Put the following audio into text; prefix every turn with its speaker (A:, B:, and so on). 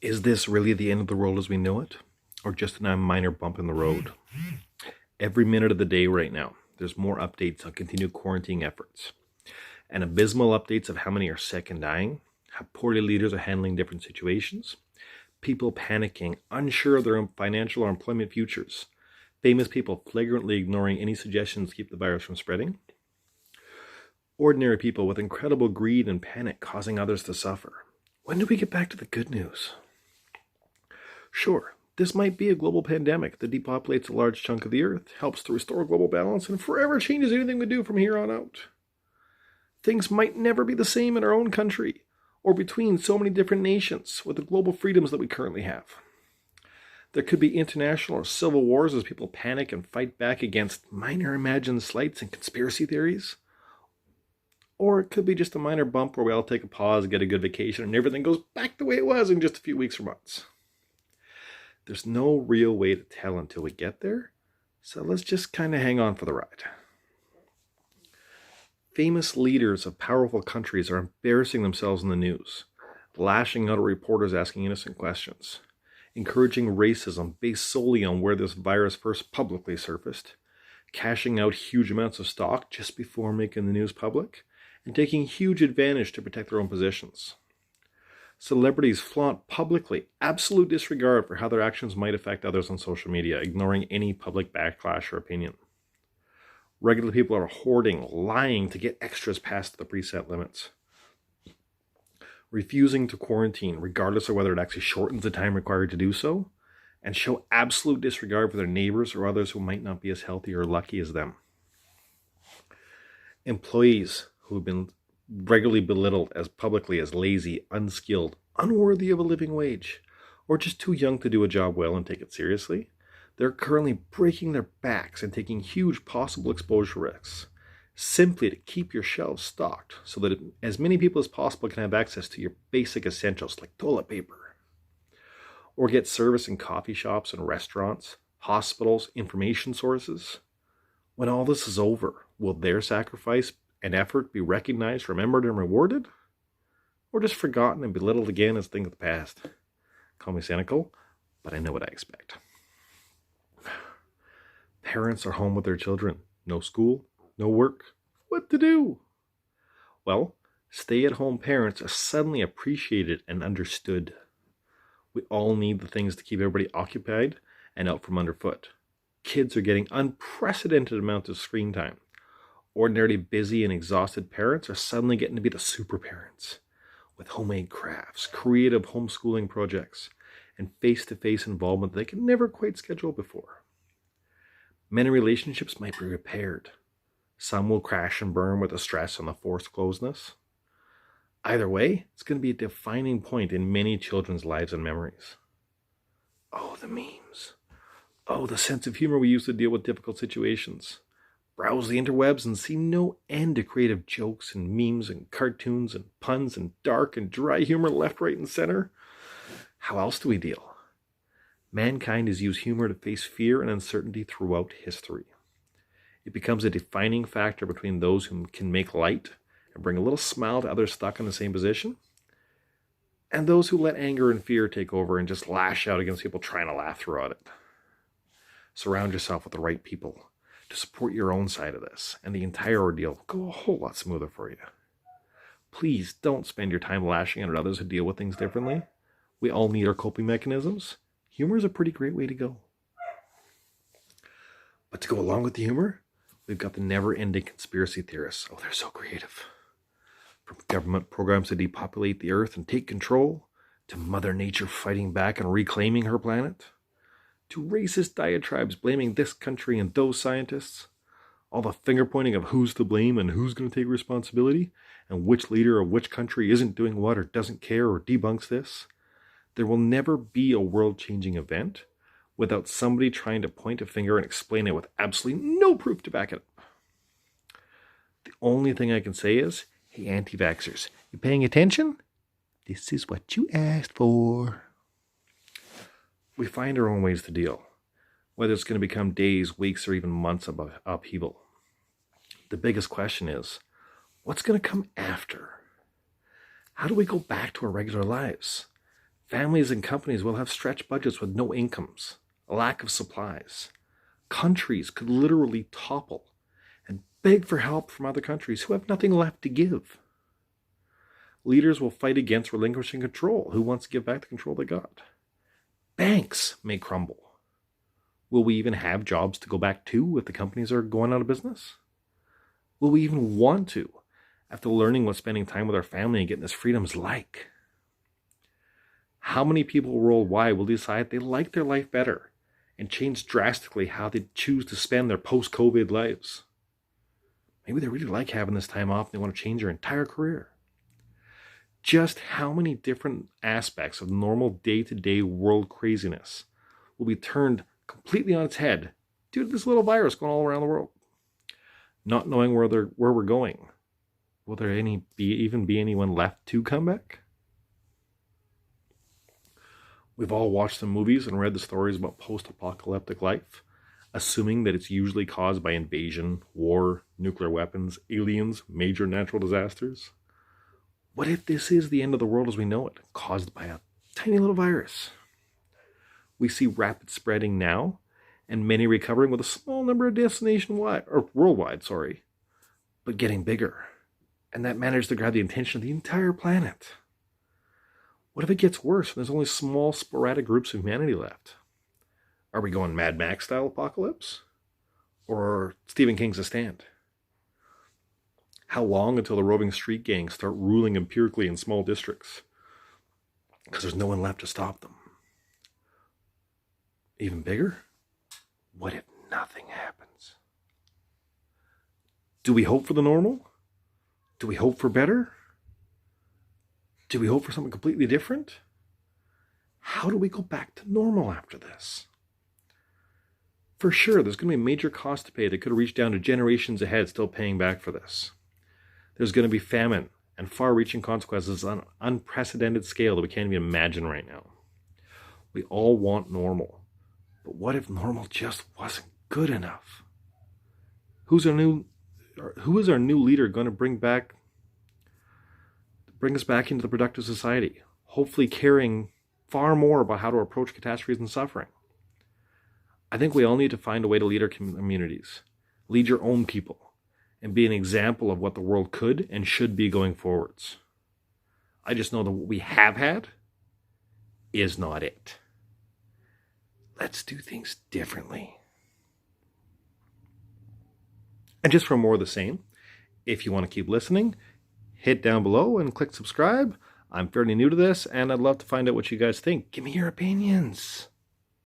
A: Is this really the end of the world as we know it? Or just a minor bump in the road? Every minute of the day right now, there's more updates on continued quarantine efforts and abysmal updates of how many are sick and dying, how poorly leaders are handling different situations, people panicking, unsure of their own financial or employment futures, famous people flagrantly ignoring any suggestions to keep the virus from spreading, ordinary people with incredible greed and panic causing others to suffer. When do we get back to the good news? Sure, this might be a global pandemic that depopulates a large chunk of the earth, helps to restore global balance, and forever changes anything we do from here on out. Things might never be the same in our own country, or between so many different nations with the global freedoms that we currently have. There could be international or civil wars as people panic and fight back against minor imagined slights and conspiracy theories. Or it could be just a minor bump where we all take a pause, get a good vacation, and everything goes back the way it was in just a few weeks or months. There's no real way to tell until we get there, so let's just kind of hang on for the ride. Famous leaders of powerful countries are embarrassing themselves in the news, lashing out at reporters asking innocent questions, encouraging racism based solely on where this virus first publicly surfaced, cashing out huge amounts of stock just before making the news public, and taking huge advantage to protect their own positions. Celebrities flaunt publicly absolute disregard for how their actions might affect others on social media, ignoring any public backlash or opinion. Regular people are hoarding, lying to get extras past the preset limits. Refusing to quarantine, regardless of whether it actually shortens the time required to do so, and show absolute disregard for their neighbors or others who might not be as healthy or lucky as them. Employees who have been regularly belittled as publicly as lazy, unskilled, unworthy of a living wage, or just too young to do a job well and take it seriously, they're currently breaking their backs and taking huge possible exposure risks, simply to keep your shelves stocked so that as many people as possible can have access to your basic essentials like toilet paper. Or get service in coffee shops and restaurants, hospitals, information sources. When all this is over, will their sacrifice and effort be recognized, remembered, and rewarded? Or just forgotten and belittled again as things of the past? Call me cynical, but I know what I expect. Parents are home with their children. No school, no work. What to do? Well, stay-at-home parents are suddenly appreciated and understood. We all need the things to keep everybody occupied and out from underfoot. Kids are getting unprecedented amounts of screen time. Ordinarily busy and exhausted parents are suddenly getting to be the super parents, with homemade crafts, creative homeschooling projects, and face-to-face involvement they could never quite schedule before. Many relationships might be repaired. Some will crash and burn with the stress and the forced closeness. Either way, it's going to be a defining point in many children's lives and memories. Oh, the memes. Oh, the sense of humor we use to deal with difficult situations. Browse the interwebs and see no end of creative jokes and memes and cartoons and puns and dark and dry humor left, right, and center. How else do we deal? Mankind has used humor to face fear and uncertainty throughout history. It becomes a defining factor between those who can make light and bring a little smile to others stuck in the same position, and those who let anger and fear take over and just lash out against people trying to laugh throughout it. Surround yourself with the right people to support your own side of this, and the entire ordeal will go a whole lot smoother for you. Please don't spend your time lashing out at others who deal with things differently. We all need our coping mechanisms. Humor is a pretty great way to go. But to go along with the humor, we've got the never-ending conspiracy theorists. Oh, they're so creative. From government programs to depopulate the earth and take control, to Mother Nature fighting back and reclaiming her planet, to racist diatribes blaming this country and those scientists, all the finger-pointing of who's to blame and who's going to take responsibility, and which leader of which country isn't doing what or doesn't care or debunks this. There will never be a world-changing event without somebody trying to point a finger and explain it with absolutely no proof to back it up. The only thing I can say is, hey, anti-vaxxers, you paying attention? This is what you asked for. We find our own ways to deal, whether it's going to become days, weeks, or even months of upheaval. The biggest question is, what's going to come after? How do we go back to our regular lives? Families and companies will have stretched budgets with no incomes, a lack of supplies. Countries could literally topple and beg for help from other countries who have nothing left to give. Leaders will fight against relinquishing control. Who wants to give back the control they got? Banks may crumble. Will we even have jobs to go back to if the companies are going out of business? Will we even want to after learning what spending time with our family and getting this freedom is like? How many people worldwide will decide they like their life better and change drastically how they choose to spend their post-COVID lives? Maybe they really like having this time off and they want to change their entire career. Just how many different aspects of normal day-to-day world craziness will be turned completely on its head due to this little virus going all around the world? Not knowing where we're going, will there even be anyone left to come back? We've all watched the movies and read the stories about post-apocalyptic life, assuming that it's usually caused by invasion, war, nuclear weapons, aliens, major natural disasters. What if this is the end of the world as we know it, caused by a tiny little virus? We see rapid spreading now, and many recovering with a small number of worldwide, but getting bigger. And that managed to grab the attention of the entire planet. What if it gets worse and there's only small sporadic groups of humanity left? Are we going Mad Max style apocalypse? Or Stephen King's The Stand? How long until the roving street gangs start ruling empirically in small districts? Because there's no one left to stop them. Even bigger? What if nothing happens? Do we hope for the normal? Do we hope for better? Do we hope for something completely different? How do we go back to normal after this? For sure, there's going to be a major cost to pay that could reach down to generations ahead still paying back for this. There's going to be famine and far-reaching consequences on an unprecedented scale that we can't even imagine right now. We all want normal. But what if normal just wasn't good enough? Who is our new leader going to bring us back into the productive society, hopefully caring far more about how to approach catastrophes and suffering? I think we all need to find a way to lead our communities, lead your own people, and be an example of what the world could and should be going forwards. I just know that what we have had is not it. Let's do things differently. And just for more of the same, if you want to keep listening, hit down below and click subscribe. I'm fairly new to this, and I'd love to find out what you guys think. Give me your opinions.